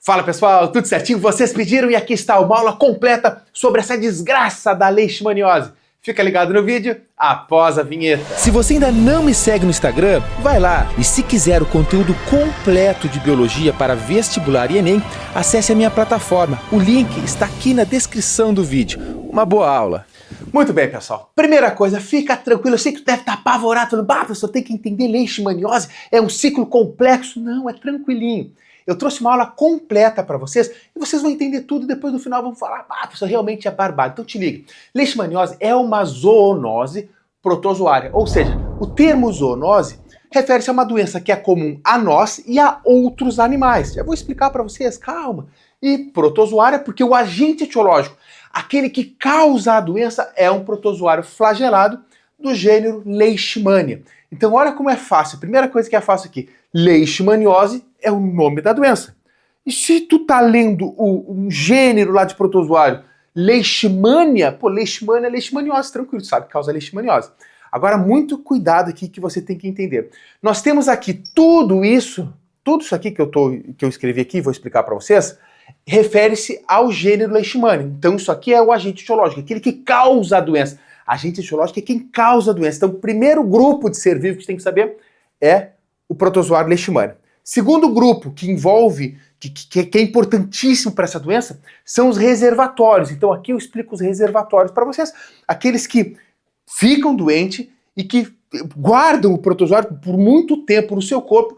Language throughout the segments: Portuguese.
Fala pessoal, tudo certinho? Vocês pediram e aqui está uma aula completa sobre essa desgraça da leishmaniose. Fica ligado no vídeo após a vinheta. Se você ainda não me segue no Instagram, vai lá. E se quiser o conteúdo completo de biologia para vestibular e Enem, acesse a minha plataforma. O link está aqui na descrição do vídeo. Uma boa aula. Muito bem, pessoal. Primeira coisa, fica tranquilo. Eu sei que tu deve estar apavorado, falando, professor, tem que entender leishmaniose, é um ciclo complexo. Não, é tranquilinho. Eu trouxe uma aula completa para vocês e vocês vão entender tudo e depois no final vão falar, professor, realmente é barbado. Então te liga. Leishmaniose é uma zoonose protozoária, ou seja, o termo zoonose refere-se a uma doença que é comum a nós e a outros animais. Já vou explicar para vocês, calma. E protozoária porque o agente etiológico, aquele que causa a doença, é um protozoário flagelado do gênero Leishmania. Então olha como é fácil. A primeira coisa que é fácil aqui, leishmaniose é o nome da doença. E se tu tá lendo um gênero lá de protozoário, Leishmania, Leishmania é leishmaniose, tranquilo, tu sabe que causa leishmaniose. Agora, muito cuidado aqui que você tem que entender. Nós temos aqui tudo isso aqui que eu escrevi aqui, vou explicar para vocês, refere-se ao gênero Leishmania. Então isso aqui é o agente etiológico, aquele que causa a doença. Agente etiológico é quem causa a doença. Então o primeiro grupo de ser vivo que você tem que saber é o protozoário Leishmania. Segundo grupo que envolve, que é importantíssimo para essa doença, são os reservatórios. Então aqui eu explico os reservatórios para vocês. Aqueles que ficam doentes e que guardam o protozoário por muito tempo no seu corpo,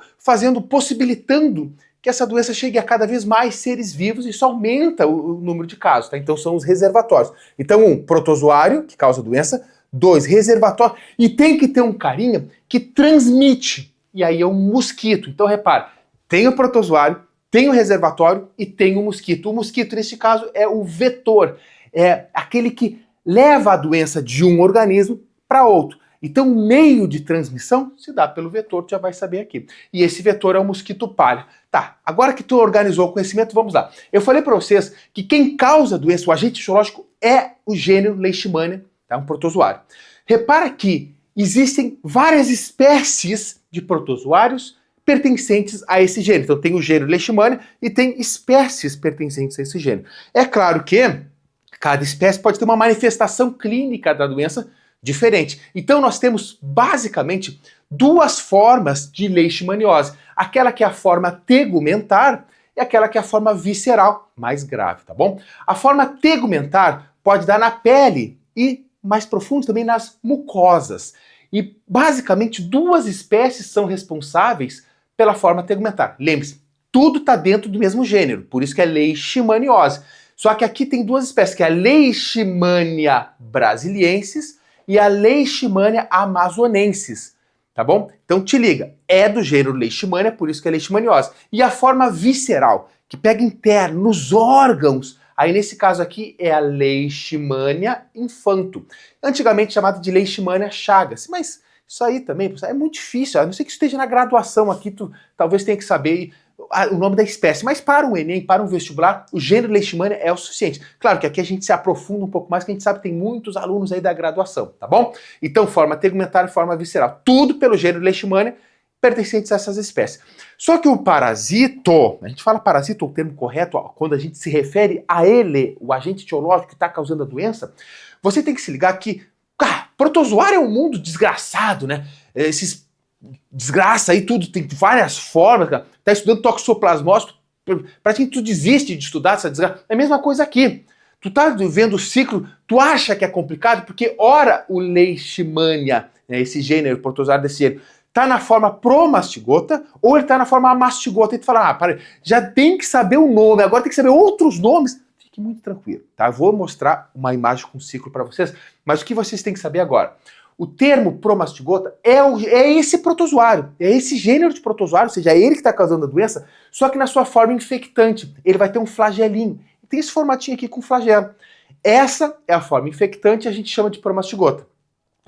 possibilitando que essa doença chegue a cada vez mais seres vivos e isso aumenta o número de casos, tá? Então são os reservatórios. Então, protozoário, que causa a doença, 2, reservatório, e tem que ter um carinha que transmite, e aí é um mosquito. Então, repara, tem o protozoário, tem o reservatório e tem o mosquito. O mosquito, neste caso, é o vetor, é aquele que leva a doença de um organismo para outro. Então, o meio de transmissão se dá pelo vetor, tu já vai saber aqui. E esse vetor é o mosquito palha. Tá, agora que tu organizou o conhecimento, vamos lá. Eu falei para vocês que quem causa a doença, o agente etiológico, é o gênero Leishmania, tá? Um protozoário. Repara que existem várias espécies de protozoários pertencentes a esse gênero. Então, tem o gênero Leishmania e tem espécies pertencentes a esse gênero. É claro que cada espécie pode ter uma manifestação clínica da doença diferente. Então nós temos basicamente duas formas de leishmaniose. Aquela que é a forma tegumentar e aquela que é a forma visceral, mais grave, tá bom? A forma tegumentar pode dar na pele e mais profundo também nas mucosas. E basicamente duas espécies são responsáveis pela forma tegumentar. Lembre-se, tudo está dentro do mesmo gênero, por isso que é leishmaniose. Só que aqui tem duas espécies, que é a Leishmania brasiliensis e a Leishmania amazonensis, tá bom? Então te liga, é do gênero Leishmania, por isso que é leishmaniose. E a forma visceral, que pega interno, nos órgãos, aí nesse caso aqui é a Leishmania infanto, antigamente chamada de Leishmania chagas, mas isso aí também é muito difícil, a não ser que esteja na graduação aqui, tu talvez tenha que saber o nome da espécie, mas para um Enem, para um vestibular, o gênero Leishmania é o suficiente. Claro que aqui a gente se aprofunda um pouco mais, que a gente sabe que tem muitos alunos aí da graduação, tá bom? Então, forma tegumentar e forma visceral, tudo pelo gênero Leishmania, pertencentes a essas espécies. Só que o parasito, a gente fala parasito, o termo correto, quando a gente se refere a ele, o agente etiológico que está causando a doença, você tem que se ligar que, protozoário é um mundo desgraçado, né? Esses desgraça aí, tudo, tem várias formas, cara. Tá estudando toxoplasmose, praticamente tu desiste de estudar essa desgraça. É a mesma coisa aqui. Tu tá vendo o ciclo, tu acha que é complicado, porque ora o Leishmania, né, esse gênero, protozoário desse gênero, tá na forma promastigota, ou ele tá na forma amastigota, e tu fala, já tem que saber o nome, agora tem que saber outros nomes. Fique muito tranquilo, tá? Eu vou mostrar uma imagem com ciclo para vocês, mas o que vocês têm que saber agora? O termo promastigota é esse protozoário, é esse gênero de protozoário, ou seja, é ele que está causando a doença, só que na sua forma infectante. Ele vai ter um flagelinho. Tem esse formatinho aqui com flagelo. Essa é a forma infectante, a gente chama de promastigota.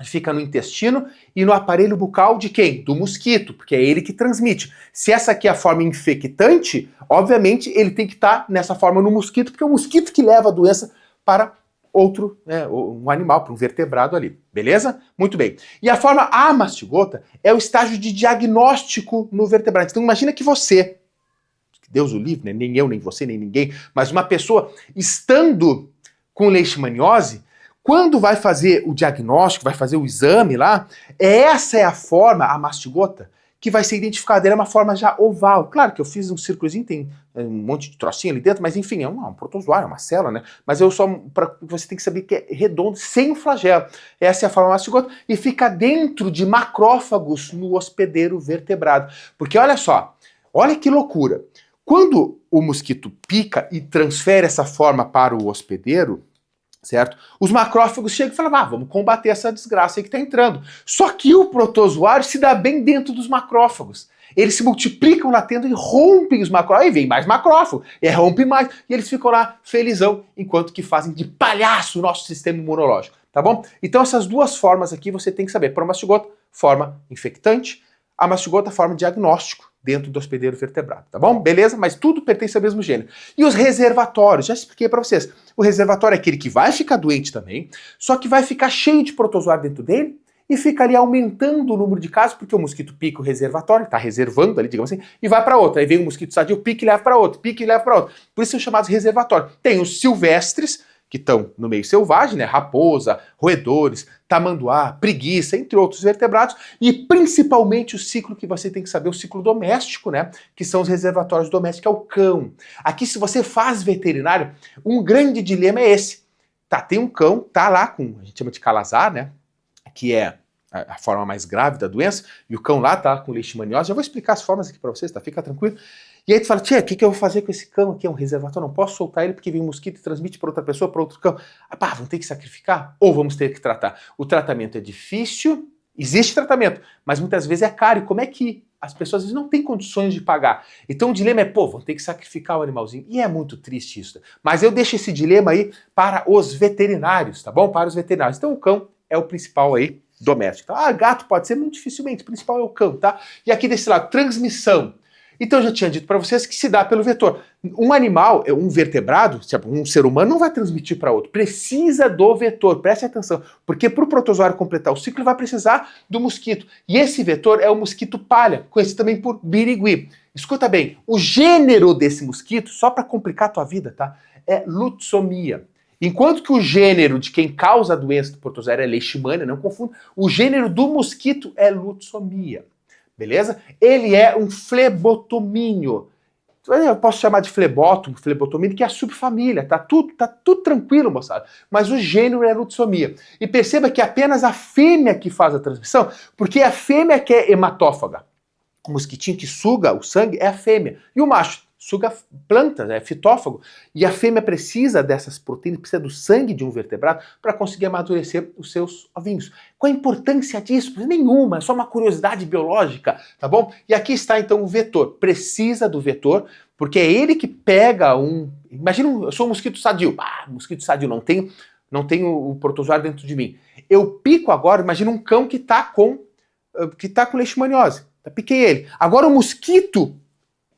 Fica no intestino e no aparelho bucal de quem? Do mosquito, porque é ele que transmite. Se essa aqui é a forma infectante, obviamente ele tem que estar nessa forma no mosquito, porque é o mosquito que leva a doença para outro, né, um animal, para um vertebrado ali, beleza? Muito bem. E a forma amastigota é o estágio de diagnóstico no vertebrado. Então imagina que você, Deus o livre, né? Nem eu, nem você, nem ninguém, mas uma pessoa estando com leishmaniose, quando vai fazer o diagnóstico, vai fazer o exame lá, essa é a forma, a mastigota, que vai ser identificada. Ela é uma forma já oval. Claro que eu fiz um círculozinho, tem um monte de trocinho ali dentro, mas enfim, é um protozoário, é uma célula, né? Mas você tem que saber que é redondo, sem o flagelo. Essa é a forma mastigota e fica dentro de macrófagos no hospedeiro vertebrado. Porque olha só, olha que loucura. Quando o mosquito pica e transfere essa forma para o hospedeiro, certo? Os macrófagos chegam e falam, vamos combater essa desgraça aí que está entrando. Só que o protozoário se dá bem dentro dos macrófagos. Eles se multiplicam lá dentro e rompem os macrófagos. Aí vem mais macrófago, e rompe mais. E eles ficam lá felizão, enquanto que fazem de palhaço o nosso sistema imunológico, tá bom? Então essas duas formas aqui você tem que saber. Para o mastigota, forma infectante. A mastigota, forma diagnóstico dentro do hospedeiro vertebrado, tá bom? Beleza? Mas tudo pertence ao mesmo gênero. E os reservatórios, já expliquei para vocês. O reservatório é aquele que vai ficar doente também, só que vai ficar cheio de protozoário dentro dele e fica ali aumentando o número de casos, porque o mosquito pica o reservatório, está reservando ali, digamos assim, e vai para outro. Aí vem o mosquito sadio, pica e leva para outro, pica e leva para outro. Por isso são chamados reservatórios. Tem os silvestres, que estão no meio selvagem, né? Raposa, roedores, tamanduá, preguiça, entre outros vertebrados, e principalmente o ciclo que você tem que saber, o ciclo doméstico, né? Que são os reservatórios domésticos, que é o cão. Aqui, se você faz veterinário, um grande dilema é esse. Tá, tem um cão, tá lá com, a gente chama de calazar, né? Que é a forma mais grave da doença, e o cão lá tá com leishmaniose. Já vou explicar as formas aqui para vocês, tá? Fica tranquilo. E aí tu fala, tia, o que eu vou fazer com esse cão aqui? É um reservatório, não posso soltar ele porque vem um mosquito e transmite para outra pessoa, para outro cão. Vamos ter que sacrificar? Ou vamos ter que tratar? O tratamento é difícil, existe tratamento, mas muitas vezes é caro. E como é que as pessoas às vezes não têm condições de pagar? Então o dilema é, vão ter que sacrificar o animalzinho. E é muito triste isso. Mas eu deixo esse dilema aí para os veterinários, tá bom? Para os veterinários. Então o cão é o principal aí doméstico. Gato pode ser muito dificilmente, o principal é o cão, tá? E aqui desse lado, transmissão. Então eu já tinha dito para vocês que se dá pelo vetor. Um animal, um vertebrado, um ser humano não vai transmitir para outro. Precisa do vetor, preste atenção. Porque para o protozoário completar o ciclo, ele vai precisar do mosquito. E esse vetor é o mosquito palha, conhecido também por birigui. Escuta bem, o gênero desse mosquito, só para complicar a tua vida, tá? É Lutzomia. Enquanto que o gênero de quem causa a doença do protozoário é Leishmania, não confunda, o gênero do mosquito é Lutzomia. Beleza? Ele é um flebotomínio. Eu posso chamar de flebótomo, flebotomínio, que é a subfamília, tá tudo tranquilo, moçada. Mas o gênero é Lutzomia. E perceba que é apenas a fêmea que faz a transmissão, porque é a fêmea que é hematófaga. O mosquitinho que suga o sangue é a fêmea. E o macho suga plantas, é fitófago. E a fêmea precisa dessas proteínas, precisa do sangue de um vertebrado para conseguir amadurecer os seus ovinhos. Qual a importância disso? Nenhuma, é só uma curiosidade biológica, tá bom? E aqui está então o vetor. Precisa do vetor, porque é ele que pega um... Imagina, eu sou um mosquito sadio. Mosquito sadio, não tenho o protozoário dentro de mim. Eu pico agora, imagina um cão que está com leishmaniose. Piquei ele. Agora o mosquito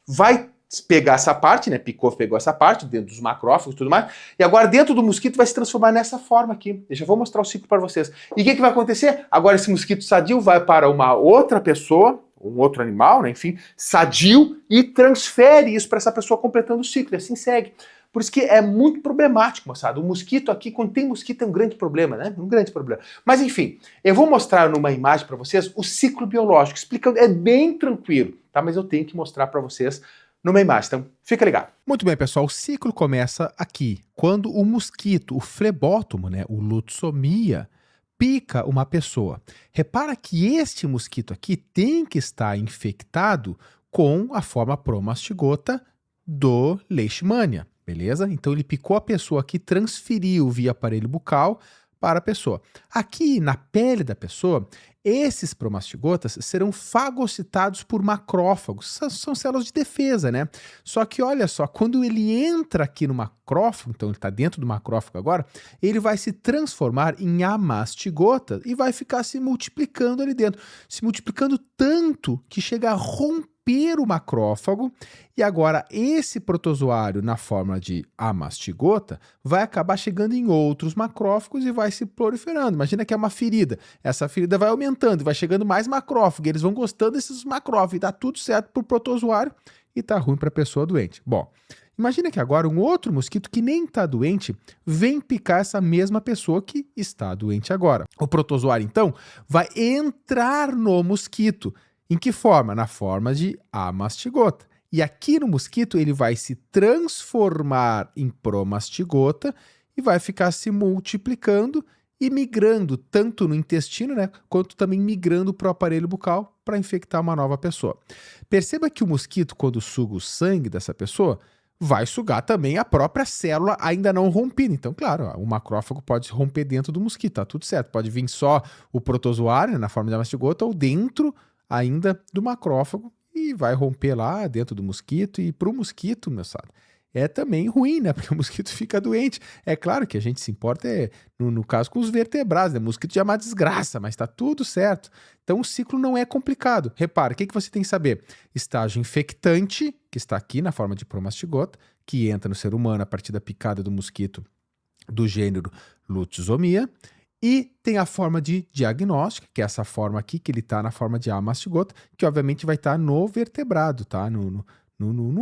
vai pegar essa parte, né? Pegou essa parte dentro dos macrófagos e tudo mais, e agora dentro do mosquito vai se transformar nessa forma aqui. Eu já vou mostrar o ciclo para vocês. E o que vai acontecer? Agora esse mosquito sadio vai para uma outra pessoa, um outro animal, né? Enfim, sadio, e transfere isso para essa pessoa completando o ciclo, e assim segue. Por isso que é muito problemático, moçada. O mosquito aqui, quando tem mosquito, é um grande problema, né? Um grande problema. Mas enfim, eu vou mostrar numa imagem para vocês o ciclo biológico, explicando, é bem tranquilo, tá? Mas eu tenho que mostrar para vocês numa imagem, então fica ligado. Muito bem, pessoal, o ciclo começa aqui, quando o mosquito, o flebótomo, né, o Lutzomia, pica uma pessoa. Repara que este mosquito aqui tem que estar infectado com a forma promastigota do Leishmania, beleza? Então ele picou a pessoa aqui, transferiu via aparelho bucal para a pessoa. Aqui na pele da pessoa, esses promastigotas serão fagocitados por macrófagos, são células de defesa, né? Só que olha só, quando ele entra aqui no macrófago, então ele está dentro do macrófago agora, ele vai se transformar em amastigota e vai ficar se multiplicando ali dentro, se multiplicando tanto que chega a romper o macrófago, e agora esse protozoário na forma de amastigota vai acabar chegando em outros macrófagos e vai se proliferando. Imagina que é uma ferida, essa ferida vai aumentando, vai chegando mais macrófago, eles vão gostando desses macrófagos, e dá tudo certo para o protozoário e tá ruim para a pessoa doente. Bom, imagina que agora um outro mosquito que nem está doente vem picar essa mesma pessoa que está doente agora. O protozoário, então, vai entrar no mosquito. Em que forma? Na forma de amastigota. E aqui no mosquito ele vai se transformar em promastigota e vai ficar se multiplicando e migrando tanto no intestino, né, quanto também migrando para o aparelho bucal para infectar uma nova pessoa. Perceba que o mosquito, quando suga o sangue dessa pessoa, vai sugar também a própria célula ainda não rompida. Então, claro, o macrófago pode romper dentro do mosquito, tá tudo certo. Pode vir só o protozoário, né, na forma de amastigota, ou dentro ainda do macrófago e vai romper lá dentro do mosquito. E para o mosquito, meu sabe, é também ruim, né? Porque o mosquito fica doente. É claro que a gente se importa, no caso, com os vertebrados, né? O mosquito já é uma desgraça, mas está tudo certo. Então o ciclo não é complicado. Repara, o que você tem que saber? Estágio infectante, que está aqui na forma de promastigota, que entra no ser humano a partir da picada do mosquito do gênero Lutzomia. E tem a forma de diagnóstica, que é essa forma aqui, que ele está na forma de amastigota, que obviamente vai estar no vertebrado, tá? No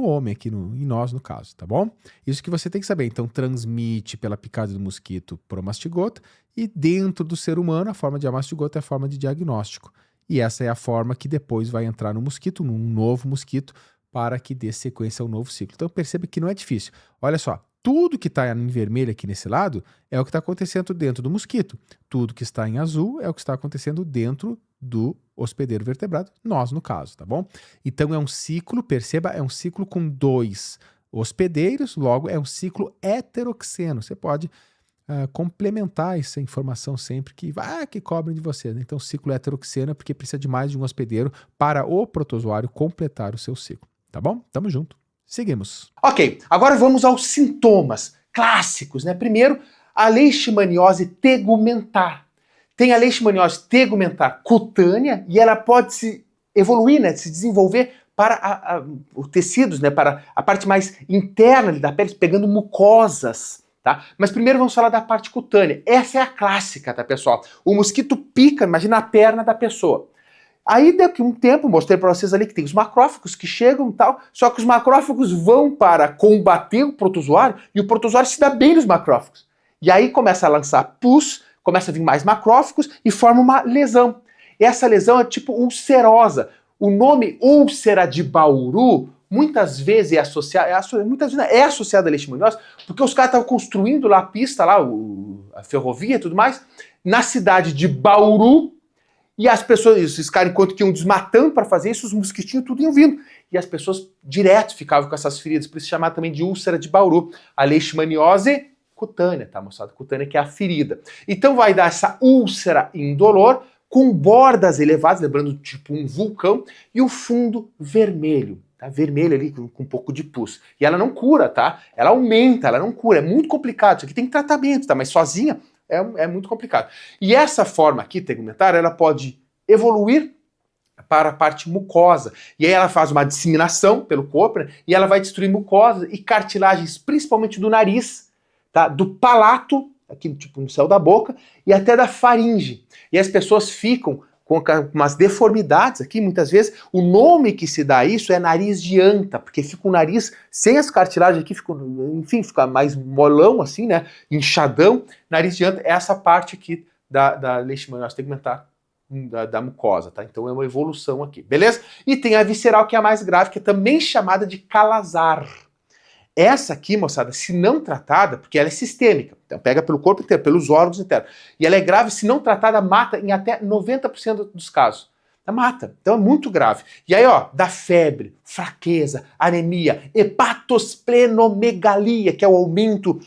homem aqui, em nós no caso, tá bom? Isso que você tem que saber. Então, transmite pela picada do mosquito promastigota e dentro do ser humano, a forma de amastigota é a forma de diagnóstico. E essa é a forma que depois vai entrar no mosquito, num novo mosquito, para que dê sequência ao novo ciclo. Então, perceba que não é difícil. Olha só, tudo que está em vermelho aqui nesse lado é o que está acontecendo dentro do mosquito. Tudo que está em azul é o que está acontecendo dentro do hospedeiro vertebrado, nós no caso, tá bom? Então é um ciclo, perceba, é um ciclo com 2 hospedeiros, logo é um ciclo heteroxeno. Você pode complementar essa informação sempre que cobrem de você, né? Então ciclo heteroxeno é porque precisa de mais de um hospedeiro para o protozoário completar o seu ciclo, tá bom? Tamo junto. Seguimos. Ok, agora vamos aos sintomas clássicos, né? Primeiro, a leishmaniose tegumentar. Tem a leishmaniose tegumentar cutânea e ela pode se evoluir, né? Se desenvolver para os tecidos, né? Para a parte mais interna da pele, pegando mucosas, tá? Mas primeiro vamos falar da parte cutânea. Essa é a clássica, tá, pessoal? O mosquito pica, imagina a perna da pessoa. Aí, daqui a um tempo, mostrei para vocês ali que tem os macrófagos que chegam e tal, só que os macrófagos vão para combater o protozoário e o protozoário se dá bem nos macrófagos. E aí começa a lançar pus, começa a vir mais macrófagos e forma uma lesão. E essa lesão é tipo ulcerosa. O nome úlcera de Bauru muitas vezes é associado à leishmaniose, porque os caras estavam construindo lá a pista, lá, a ferrovia e tudo mais, na cidade de Bauru. E as pessoas, esses caras, enquanto que iam desmatando para fazer isso, os mosquitinhos tudo iam vindo. E as pessoas direto ficavam com essas feridas, por isso chamar também de úlcera de Bauru. A leishmaniose cutânea, tá, moçada? Cutânea que é a ferida. Então vai dar essa úlcera indolor com bordas elevadas, lembrando tipo um vulcão, e o fundo vermelho. Tá? Vermelho ali com um pouco de pus. E ela não cura, tá? Ela aumenta, ela não cura. É muito complicado. Isso aqui tem tratamento, tá? Mas sozinha é muito complicado. E essa forma aqui, tegumentar, ela pode evoluir para a parte mucosa. E aí ela faz uma disseminação pelo corpo, né? E ela vai destruir mucosas e cartilagens, principalmente do nariz, tá? Do palato, aqui tipo no céu da boca, e até da faringe. E as pessoas ficam com umas deformidades aqui, muitas vezes. O nome que se dá a isso é nariz de anta, porque fica o nariz sem as cartilagens aqui, fica mais molão assim, né? Inchadão. Nariz de anta é essa parte aqui da leishmaniose tegumentar, da mucosa, tá? Então é uma evolução aqui, beleza? E tem a visceral, que é a mais grave, que é também chamada de calazar. Essa aqui, moçada, se não tratada, porque ela é sistêmica, então pega pelo corpo inteiro, pelos órgãos internos, e ela é grave, se não tratada, mata em até 90% dos casos. Ela mata, então é muito grave. E aí, ó, dá febre, fraqueza, anemia, hepatosplenomegalia, que é o aumento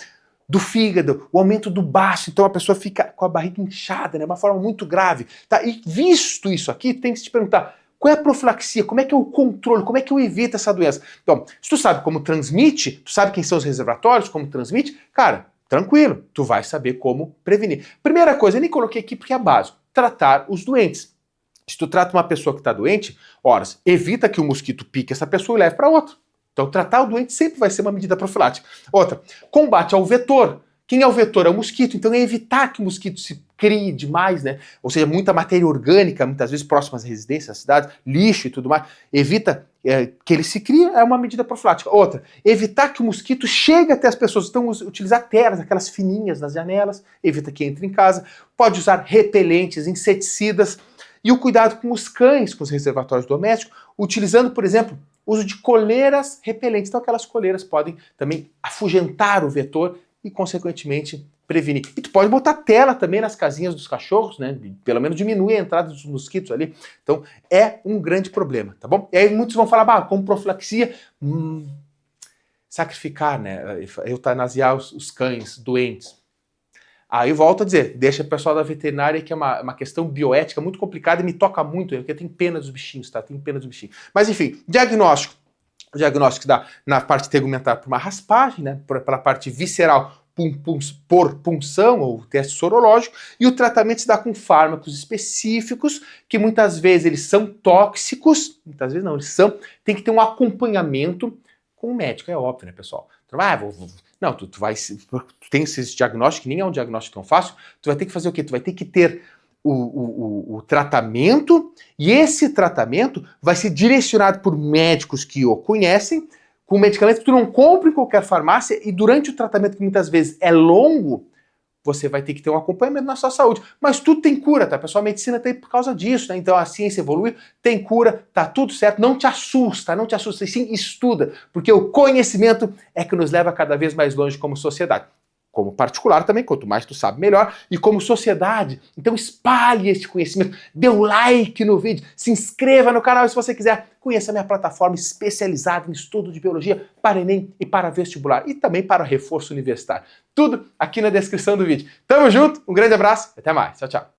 do fígado, o aumento do baço, então a pessoa fica com a barriga inchada, né, uma forma muito grave. Tá? E visto isso aqui, tem que se perguntar, qual é a profilaxia? Como é que é o controle? Como é que eu evito essa doença? Então, se tu sabe como transmite, tu sabe quem são os reservatórios, como transmite, cara, tranquilo, tu vai saber como prevenir. Primeira coisa, eu nem coloquei aqui porque é básico, tratar os doentes. Se tu trata uma pessoa que está doente, horas, evita que o mosquito pique essa pessoa e leve para outra. Então, tratar o doente sempre vai ser uma medida profilática. Outra, combate ao vetor, Quem é o vetor? É o mosquito. Então é evitar que o mosquito se crie demais, né? Ou seja, muita matéria orgânica, muitas vezes próximas às residências, às cidades, lixo e tudo mais. Evita que ele se crie, é uma medida profilática. Outra, evitar que o mosquito chegue até as pessoas. Então, utilizar telas, aquelas fininhas nas janelas, evita que entre em casa. Pode usar repelentes, inseticidas. E o cuidado com os cães, com os reservatórios domésticos, utilizando, por exemplo, o uso de coleiras repelentes. Então, aquelas coleiras podem também afugentar o vetor e, consequentemente, prevenir. E tu pode botar tela também nas casinhas dos cachorros, né? Pelo menos diminui a entrada dos mosquitos ali. Então, é um grande problema, tá bom? E aí muitos vão falar, como profilaxia, sacrificar, né? Eutanasiar os cães doentes. Aí volto a dizer, deixa o pessoal da veterinária, que é uma questão bioética muito complicada e me toca muito, porque tem pena dos bichinhos, tá? Tem pena dos bichinhos. Mas enfim, diagnóstico. O diagnóstico se dá na parte tegumentar por uma raspagem, né? Pela parte visceral por punção ou teste sorológico, e o tratamento se dá com fármacos específicos, que muitas vezes eles são tóxicos, muitas vezes não, eles são, tem que ter um acompanhamento com o médico, é óbvio, né, pessoal? Não, tu tem esse diagnóstico, que nem é um diagnóstico tão fácil, tu vai ter que fazer o quê? Tu vai ter que ter o tratamento, e esse tratamento vai ser direcionado por médicos que o conhecem, com medicamentos que tu não compra em qualquer farmácia, e durante o tratamento, que muitas vezes é longo, você vai ter que ter um acompanhamento na sua saúde. Mas tudo tem cura, tá? Pessoal, a medicina tem por causa disso, né? Então a ciência evoluiu, tem cura, tá tudo certo. Não te assusta, e sim estuda, porque o conhecimento é que nos leva cada vez mais longe como sociedade. Como particular também, quanto mais tu sabe, melhor. E como sociedade, então espalhe esse conhecimento, dê um like no vídeo, se inscreva no canal e se você quiser, conheça a minha plataforma especializada em estudo de biologia para Enem e para vestibular e também para reforço universitário. Tudo aqui na descrição do vídeo. Tamo junto, um grande abraço e até mais. Tchau, tchau.